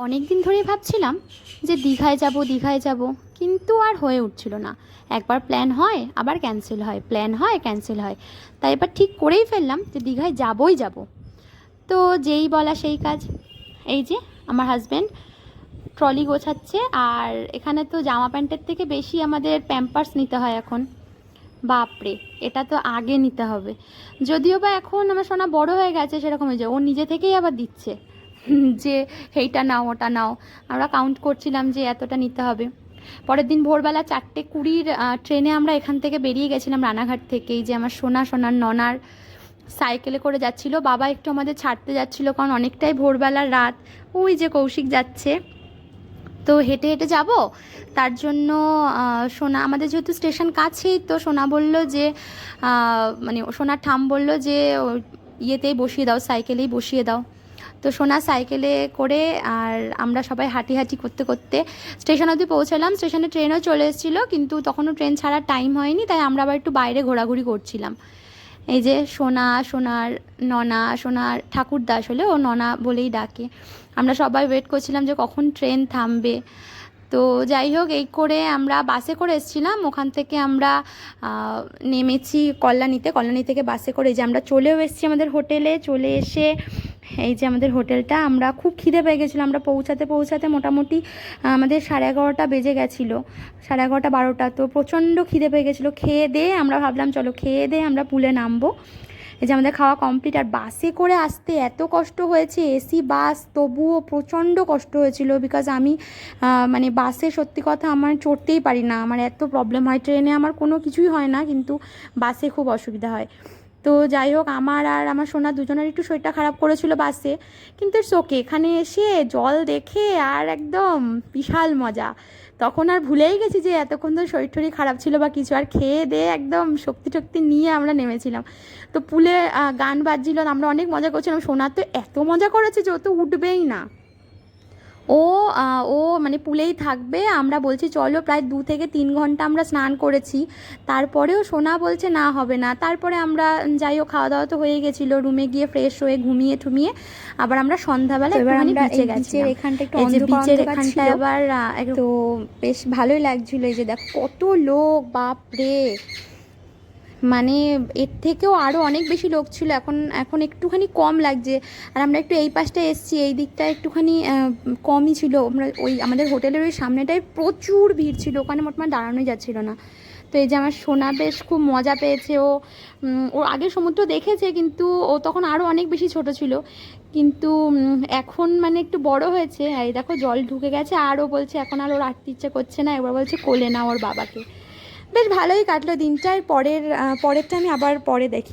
অনেক দিন ধরেই ভাবছিলাম যে দীঘায় যাব, কিন্তু আর হয়ে উঠছিল না। একবার প্ল্যান হয় আবার ক্যান্সেল হয়, প্ল্যান হয় ক্যান্সেল হয়। তাই এবার ঠিক করেই ফেললাম যে দীঘায় যাবই যাব। তো যেই বলা সেই কাজ। এই যে আমার হাজব্যান্ড ট্রলি গোছাচ্ছে, আর এখানে তো জামা প্যান্টের থেকে বেশি আমাদের প্যাম্পার্স নিতে হয় এখন। বাপরে, এটা তো আগে নিতে হবে। যদিও বা এখন আমার সোনা বড় হয়ে গেছে, সেরকম হয়ে যায় ও নিজে থেকেই আবার দিচ্ছে যে এইটা নাও ওটা নাও। আমরা কাউন্ট করছিলাম যে এতটা নিতে হবে। পরের দিন ভোরবেলা 4:20 ট্রেনে আমরা এখান থেকে বেরিয়ে গেছিলাম রানাঘাট থেকেই। যে আমার সোনার ননার সাইকেলে করে যাচ্ছিল, বাবা একটু আমাদের ছাড়তে যাচ্ছিল, কারণ অনেকটাই ভোরবেলার রাত। ওই যে কৌশিক যাচ্ছে, তো হেঁটে হেঁটে যাব। তার জন্য সোনা, আমাদের যেহেতু স্টেশন কাছেই, তো সোনা বলল যে মানে সোনার ঠাম বলল যে ইয়েতেই বসিয়ে দাও, সাইকেলেই বসিয়ে দাও। তো সোনা সাইকেলে করে, আর আমরা সবাই হাঁটি হাঁটি করতে করতে স্টেশন অবধি পৌঁছালাম। স্টেশনে ট্রেনও চলে এসেছিলো, কিন্তু তখনও ট্রেন ছাড়ার টাইম হয়নি, তাই আমরা আবার একটু বাইরে ঘোরাঘুরি করছিলাম। এই যে সোনার ননা, সোনার ঠাকুরদা, আসলে ও ননা বলেই ডাকে। আমরা সবাই ওয়েট করছিলাম যে কখন ট্রেন থামবে। তো যাই হোক, এই করে আমরা বাসে করে এসেছিলাম। ওখান থেকে আমরা নেমেছি কল্যাণী থেকে বাসে করে যে আমরা চলেও এসেছি আমাদের হোটেলে। চলে এসে এই যে আমাদের হোটেলটা, আমরা খুব খিদে পেয়ে গেছিলো। আমরা পৌঁছাতে মোটামুটি আমাদের 11:30 বেজে গেছিলো, 11:30-12টা। তো প্রচণ্ড খিদে পেয়ে গেছিলো। খেয়ে দিয়ে আমরা ভাবলাম চলো খেয়ে দিয়ে আমরা পুলে নামবো। এই যে আমাদের খাওয়া কমপ্লিট। আর বাসে করে আসতে এত কষ্ট হয়েছে, এসি বাস, তবুও প্রচণ্ড কষ্ট হয়েছিল। বিকজ আমি মানে বাসে সত্যি কথা আমার চড়তেই পারি না, আমার এত প্রবলেম হয়। ট্রেনে আমার কোনো কিছুই হয় না, কিন্তু বাসে খুব অসুবিধা হয়। তো যাই হোক, আমার আর আমার সোনা দুজনের একটু শরীরটা খারাপ করেছিল বাসে, কিন্তু ওকে এখানে এসে জল দেখে আর একদম বিশাল মজা। তখন আর ভুলেই গেছি যে এতক্ষণ ধরে শরীর টরীর খারাপ ছিল বা কিছু। আর খেয়ে দিয়ে একদম শক্তি টক্তি নিয়ে আমরা নেমেছিলাম। তো পুলে গান বাজছিল, আমরা অনেক মজা করছিলাম। সোনা তো এত মজা করেছে যে ও তো উঠবেই না। ও ও মানে পুলেই থাকবে। আমরা বলছি চলো, প্রায় 2 থেকে 3 ঘন্টা আমরা স্নান করেছি, তারপরেও সোনা বলছে না হবে না। তারপরে আমরা যাই হোক, খাওয়া দাওয়া তো হয়ে গেছিলো, রুমে গিয়ে ফ্রেশ হয়ে ঘুমিয়ে ঠুমিয়ে আবার আমরা সন্ধ্যাবেলা একটুখানি বিচে গেছি। এখানটা একটু বিচের এখানটা আবার তো বেশ ভালোই লাগছিল। এই যে দেখ কত লোক, বাপরে, মানে এর থেকেও আরও অনেক বেশি লোক ছিল। এখন একটুখানি কম লাগছে। আর আমরা একটু এই পাশটা এসেছি, এই দিকটা একটুখানি কমই ছিল। আমরা ওই আমাদের হোটেলের ওই সামনেটায় প্রচুর ভিড় ছিল, ওখানে মোটামুটি দাঁড়ানোই যাচ্ছিল না। তো এই যে আমার সোনা বেশ খুব মজা পেয়েছে। ও আগে সমুদ্র দেখেছে, কিন্তু ও তখন আরও অনেক বেশি ছোট ছিল। কিন্তু এখন মানে একটু বড় হয়েছে। এই দেখো জল ঢুকে গেছে, আর ও বলছে এখন আর ওর আটতে ইচ্ছে করছে না, এবার বলছে কোলে না ওর বাবাকে। বেশ ভালোই কাটলো দিনটা। পরেরটা আমি আবার পরে দেখি।